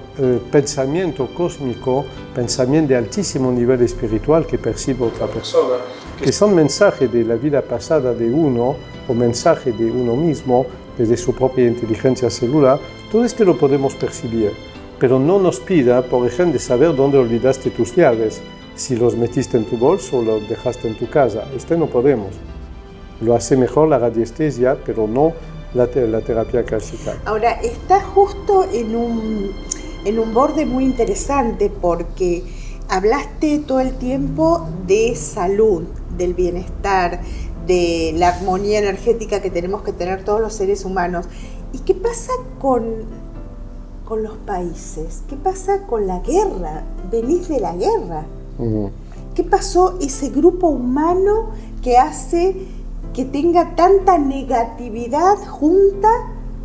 pensamiento cósmico, pensamiento de altísimo nivel espiritual que percibe otra persona, que son mensajes de la vida pasada de uno o mensajes de uno mismo desde su propia inteligencia celular. Todo esto lo podemos percibir, pero no nos pida, por ejemplo, saber dónde olvidaste tus llaves, si los metiste en tu bolso o los dejaste en tu casa. No podemos. Lo hace mejor la radiestesia, pero no la terapia akáshica. Ahora, está justo en un borde muy interesante porque hablaste todo el tiempo de salud, del bienestar, de la armonía energética que tenemos que tener todos los seres humanos. ¿Y qué pasa con los países? ¿Qué pasa con la guerra? Venís de la guerra. ¿Qué pasó ese grupo humano que hace que tenga tanta negatividad junta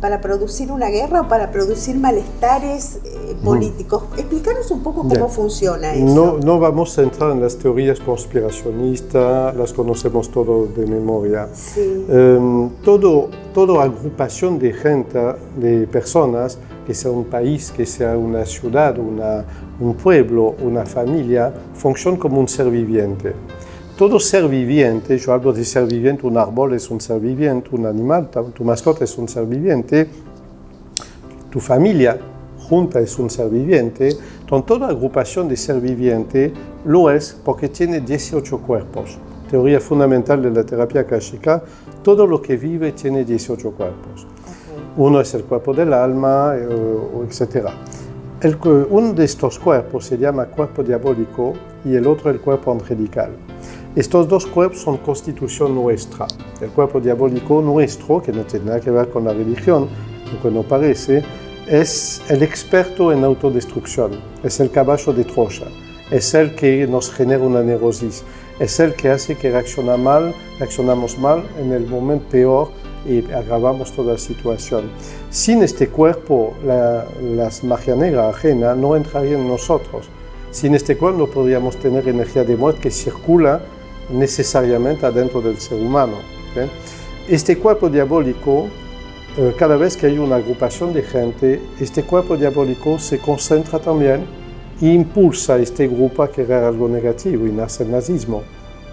para producir una guerra o para producir malestares políticos? Explícanos un poco cómo funciona eso. No vamos a entrar en las teorías conspiracionistas, las conocemos todos de memoria. Sí. Toda agrupación de gente, de personas, que sea un país, que sea una ciudad, un pueblo, una familia, funciona como un ser viviente. Todo ser viviente, yo hablo de ser viviente, un árbol es un ser viviente, un animal, tu mascota es un ser viviente, tu familia junta es un ser viviente, entonces toda agrupación de ser viviente lo es porque tiene 18 cuerpos. Teoría fundamental de la terapia akáshica, todo lo que vive tiene 18 cuerpos. Uno es el cuerpo del alma, etc. Uno de estos cuerpos se llama cuerpo diabólico y el otro el cuerpo angelical. Estos dos cuerpos son constitución nuestra. El cuerpo diabólico nuestro, que no tiene nada que ver con la religión, aunque no parece, es el experto en autodestrucción, es el caballo de Troya, es el que nos genera una neurosis, es el que hace que reaccionamos mal en el momento peor y agravamos toda la situación. Sin este cuerpo, la magia negra ajena no entraría en nosotros. Sin este cuerpo no podríamos tener energía de muerte que circula necesariamente adentro del ser humano. ¿Okay? Este cuerpo diabólico, cada vez que hay una agrupación de gente, este cuerpo diabólico se concentra también e impulsa a este grupo a querer algo negativo, y nace el nazismo.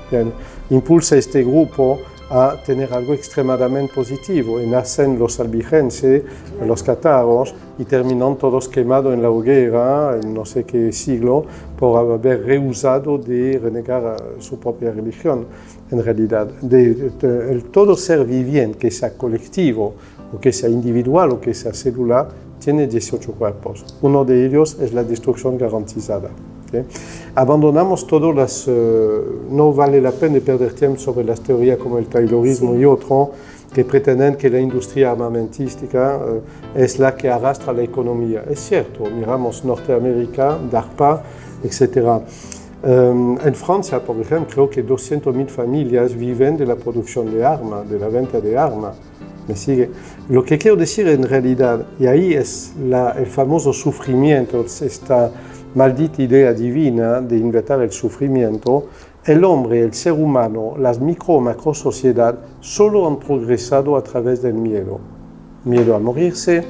Bien. Impulsa a este grupo a tener algo extremadamente positivo, y nacen los albigenses, los cátaros, y terminan todos quemados en la hoguera, en no sé qué siglo, por haber rehusado de renegar su propia religión. En realidad, todo ser viviente, que sea colectivo, o que sea individual, o que sea celular, tiene 18 cuerpos. Uno de ellos es la destrucción garantizada. ¿Okay? Abandonamos todas las... no vale la pena perder tiempo sobre las teorías como el taylorismo y otro, que pretenden que la industria armamentística es la que arrastra la economía. Es cierto, miramos Norteamérica, DARPA, etc. En Francia, por ejemplo, creo que 200.000 familias viven de la producción de armas, de la venta de armas. ¿Me sigue? Lo que quiero decir en realidad, y ahí es el famoso sufrimiento, esta maldita idea divina de inventar el sufrimiento, el hombre, el ser humano, las micro o macro sociedades solo han progresado a través del miedo. Miedo a morirse,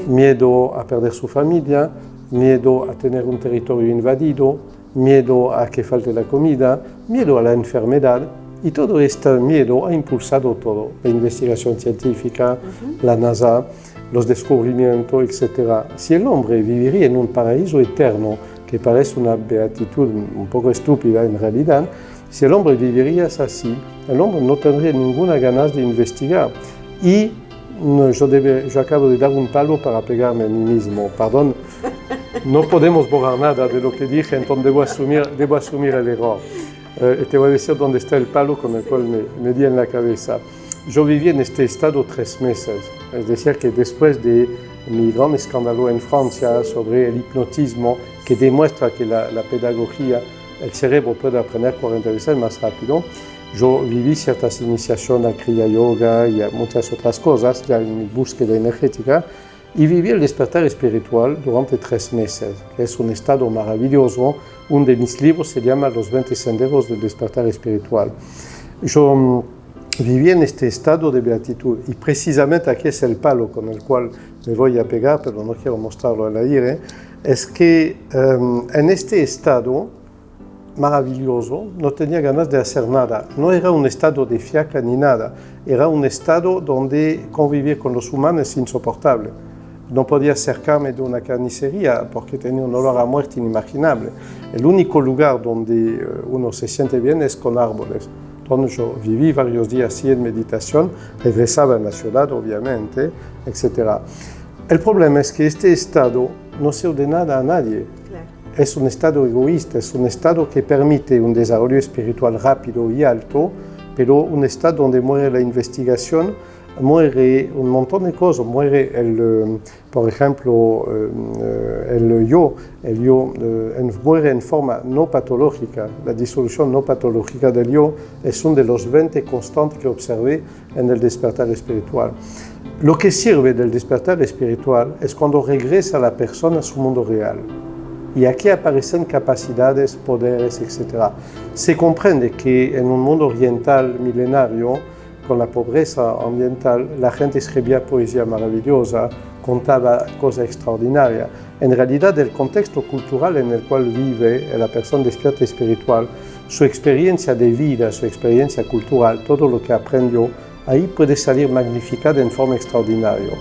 miedo a perder su familia, miedo a tener un territorio invadido, miedo a que falte la comida, miedo a la enfermedad. Y todo este miedo ha impulsado todo, la investigación científica, la NASA, los descubrimientos, etc. Si el hombre viviría en un paraíso eterno, que parece una beatitud un poco estúpida en realidad, si el hombre viviría así, el hombre no tendría ninguna ganas de investigar. Y yo acabo de dar un palo para pegarme a mí mismo, perdón, no podemos borrar nada de lo que dije, entonces debo asumir el error. Te voy a decir dónde está el palo con el cual me di en la cabeza. Yo viví en este estado 3 meses, es decir, que después de mi gran escándalo en Francia sobre el hipnotismo, que demuestra que la pedagogía, el cerebro puede aprender 40 veces más rápido, yo viví ciertas iniciaciones al Kriya Yoga y a muchas otras cosas, ya en mi búsqueda energética, y viví el despertar espiritual durante 3 meses, que es un estado maravilloso. Uno de mis libros se llama Los 20 senderos del despertar espiritual. Yo viví en este estado de beatitud, y precisamente aquí es el palo con el cual me voy a pegar, pero no quiero mostrarlo al aire, es que en este estado maravilloso no tenía ganas de hacer nada. No era un estado de fiaca ni nada, era un estado donde convivir con los humanos es insoportable. No podía acercarme de una carnicería porque tenía un olor a muerte inimaginable. El único lugar donde uno se siente bien es con árboles. Entonces yo viví varios días así en meditación, regresaba en la ciudad obviamente, etc. El problema es que este estado no se ordena a nadie. Claro. Es un estado egoísta, es un estado que permite un desarrollo espiritual rápido y alto, pero un estado donde muere la investigación, muere un montón de cosas, muere por ejemplo el yo muere en forma no patológica. La disolución no patológica del yo es uno de los 20 constantes que observé en el despertar espiritual. Lo que sirve del despertar espiritual es cuando regresa la persona a su mundo real. Y aquí aparecen capacidades, poderes, etc. Se comprende que en un mundo oriental milenario con la pobreza ambiental, la gente escribía poesía maravillosa, contaba cosas extraordinarias. En realidad, el contexto cultural en el cual vive la persona despierta espiritual, su experiencia de vida, su experiencia cultural, todo lo que aprendió, ahí puede salir magnificado en forma extraordinaria.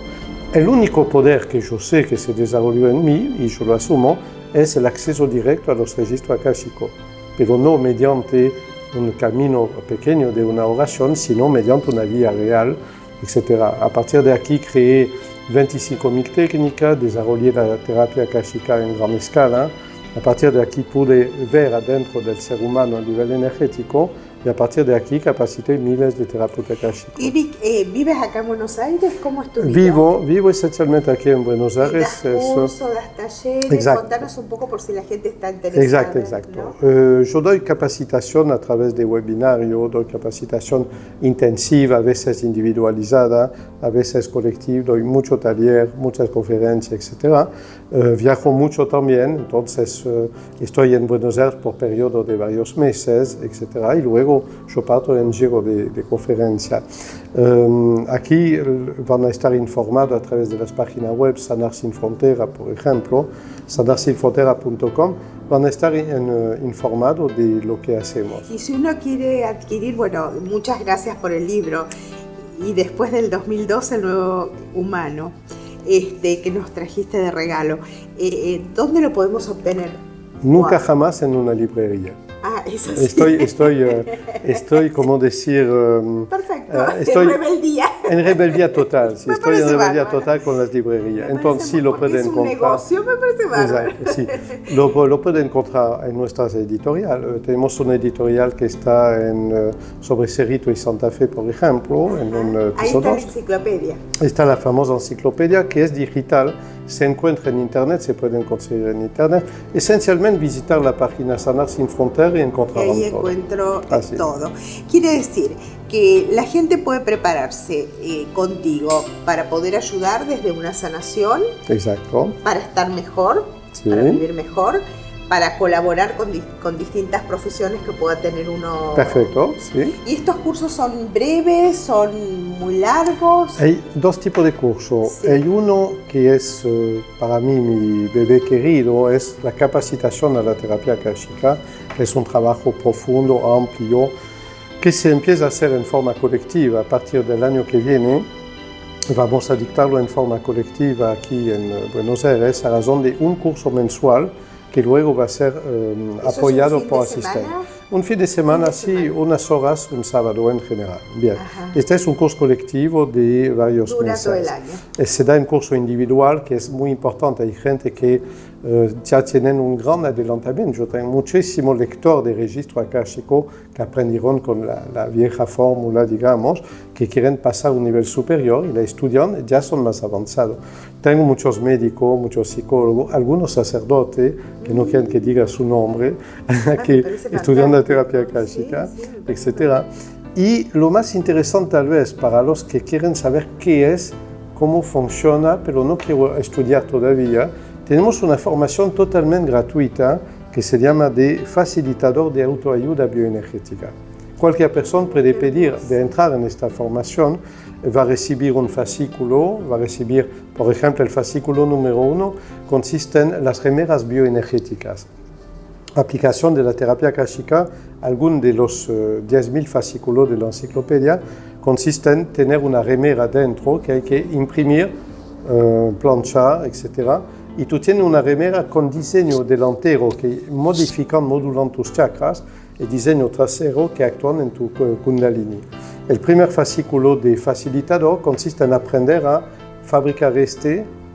El único poder que yo sé que se desarrolló en mí, y yo lo asumo, es el acceso directo a los registros akáshicos, pero no mediante un camino pequeño de una oración, sino mediante una vía real, etc. A partir de aquí creé 25.000 técnicas, desarrollé la terapia akáshica en gran escala. A partir de aquí pude ver adentro del ser humano a nivel energético y a partir de aquí capacité miles de terapeutas akáshicos. ¿Y vives acá en Buenos Aires? ¿Cómo es tu vida? Vivo esencialmente aquí en Buenos Aires. ¿Das cursos, das talleres? Exacto. Contanos un poco por si la gente está interesada. Exacto. ¿No? Yo doy capacitación a través de webinarios, doy capacitación intensiva, a veces individualizada, a veces colectiva, doy mucho taller, muchas conferencias, etc. Viajo mucho también, entonces estoy en Buenos Aires por periodo de varios meses, etc. Y luego yo parto en giro de conferencia. Aquí van a estar informados a través de las páginas web Sanar Sin Frontera, por ejemplo, sanarsinfrontera.com, van a estar informados de lo que hacemos. Y si uno quiere adquirir, bueno, muchas gracias por el libro, y después del 2002 el nuevo humano, que nos trajiste de regalo, ¿dónde lo podemos obtener? Nunca jamás en una librería. Ah, eso sí. Estoy como decir... Perfecto, en rebeldía. En rebeldía total, sí, estoy en rebeldía bárbaro. Total con las librerías. Entonces sí lo pueden encontrar. Es un negocio, me parece bárbaro. Exacto, sí. Lo pueden encontrar en nuestras editoriales. Tenemos una editorial que está sobre Cerrito y Santa Fe, por ejemplo, en un Ahí está la enciclopedia. Está la famosa enciclopedia que es digital, se encuentra en internet, se pueden conseguir en internet. Esencialmente visitar la página Sanar Sin Frontera y encontrar todo. Ahí encuentro todo. Quiere decir que la gente puede prepararse contigo para poder ayudar desde una sanación. Exacto. Para estar mejor, sí. Para vivir mejor, para colaborar con distintas profesiones que pueda tener uno. Perfecto, sí. ¿Y estos cursos son breves, son muy largos? Hay dos tipos de cursos. Sí. Hay uno que es, para mí, mi bebé querido, es la capacitación a la terapia akáshica, que es un trabajo profundo, amplio, que se empieza a hacer en forma colectiva. A partir del año que viene, vamos a dictarlo en forma colectiva aquí en Buenos Aires, a razón de un curso mensual, que luego va a ser apoyado por asistentes. Un fin de semana, sí, unas horas, un sábado en general. Bien. Ajá. Este es un curso colectivo de varios meses. Dura todo el año. Se da en curso individual, que es muy importante. Hay gente que ya tienen un gran adelantamiento. Yo tengo muchísimos lectores de registro akáshico que aprendieron con la vieja fórmula, digamos, que quieren pasar a un nivel superior y la estudian, ya son más avanzados. Tengo muchos médicos, muchos psicólogos, algunos sacerdotes que no quieren que diga su nombre, que estudian la terapia akáshica, sí, etc. Y lo más interesante tal vez para los que quieren saber qué es, cómo funciona, pero no quiero estudiar todavía, tenemos una formación totalmente gratuita que se llama de facilitador de autoayuda bioenergética. Cualquier persona puede pedir de entrar en esta formación, va a recibir un fascículo, va a recibir, por ejemplo, el fascículo número 1 consiste en las remeras bioenergéticas. Aplicación de la terapia akáshica, algunos de los 10.000 fascículos de la enciclopedia consiste en tener una remera dentro que hay que imprimir, planchar, etc. Y tú tienes una remera con diseño delantero que modifican, modulan tus chakras y diseño trasero que actúan en tu kundalini. El primer fascículo de facilitador consiste en aprender a fabricar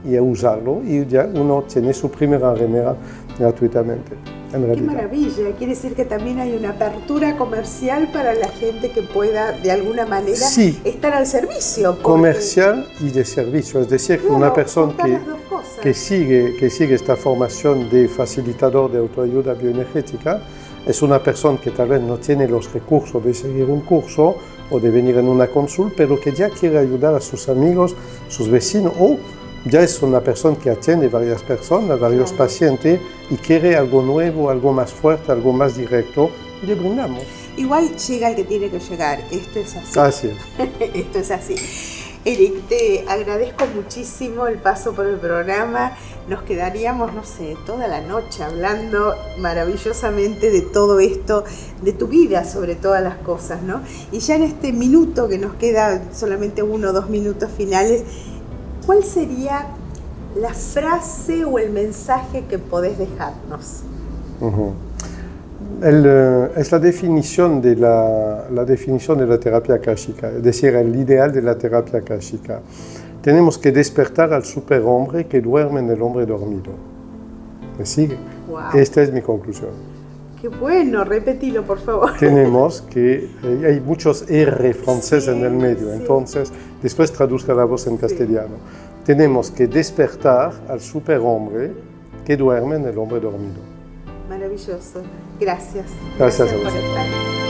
y a usarlo y ya uno tiene su primera remera gratuitamente. Qué maravilla, quiere decir que también hay una apertura comercial para la gente que pueda de alguna manera estar al servicio. Porque... Comercial y de servicio, es decir, claro, una persona que sigue esta formación de facilitador de autoayuda bioenergética es una persona que tal vez no tiene los recursos de seguir un curso o de venir en una consulta, pero que ya quiere ayudar a sus amigos, sus vecinos o ya es una persona que atiende varias personas, varios pacientes y quiere algo nuevo, algo más fuerte, algo más directo y le brindamos. Igual llega el que tiene que llegar, esto es así. Así es. Esto es así. Eric, te agradezco muchísimo el paso por el programa. Nos quedaríamos, no sé, toda la noche hablando maravillosamente de todo esto, de tu vida sobre todas las cosas, ¿no? Y ya en este minuto que nos queda, solamente 1 o 2 minutos finales, ¿cuál sería la frase o el mensaje que podés dejarnos? Es la definición de la terapia akáshica, es decir, el ideal de la terapia akáshica. Tenemos que despertar al superhombre que duerme en el hombre dormido. ¿Me sigue? Wow. Esta es mi conclusión. Qué bueno, repetilo por favor. Tenemos que, hay muchos R franceses en el medio, entonces después traduzca la voz en castellano. Tenemos que despertar al superhombre que duerme en el hombre dormido. Maravilloso. Gracias. Gracias a por vos. estar.